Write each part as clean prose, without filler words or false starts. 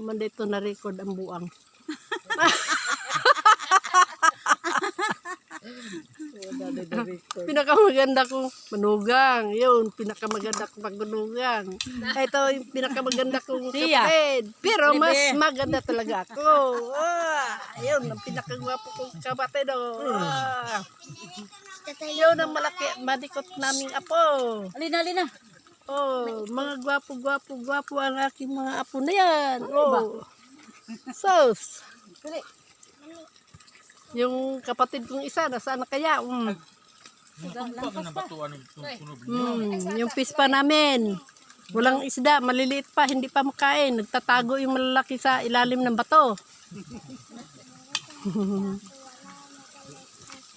Man dito na-record ang buang. Pinakamaganda kong manugang. Yun, pinakamaganda kong pagmanugang. Ito yung pinakamaganda kong kapatid. Pero mas maganda talaga ako. Yun, ang pinakagwapo kong kapatid. Yun ang malaki, madikot naming apo. Alina. Oh, mga gwapo ang aking mga apo na yan. Oh. Sos. Yung kapatid kong isa, nasaan na kaya? Yung pispa namin. Walang isda, maliliit pa, hindi pa makain. Nagtatago yung malalaki sa ilalim ng bato.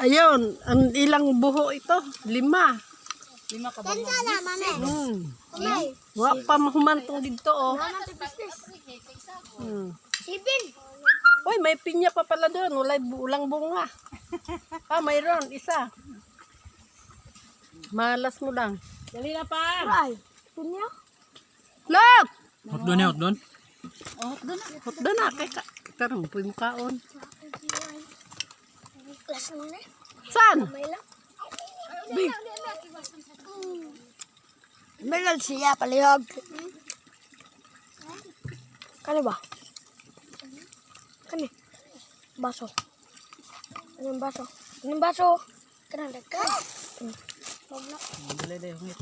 Ayun, ang ilang buho ito? 5. 5 ka ba? Wa pa mahumantong dito oh. 7. Uy, may pinya pa pala doon. Walang bunga. Mayroon. Isa. Malas mo lang. Dali na pa. Ay, pinya. Look! Hot doon eh, hot doon. Oh, doon na. Hot doon na. Karang po yung kaon. Last na na. Saan? May lang. May lang siya palihog. Kani ba? Kani? Baso. Anong baso? Anong baso? Kanang dekat. Dali, hungit.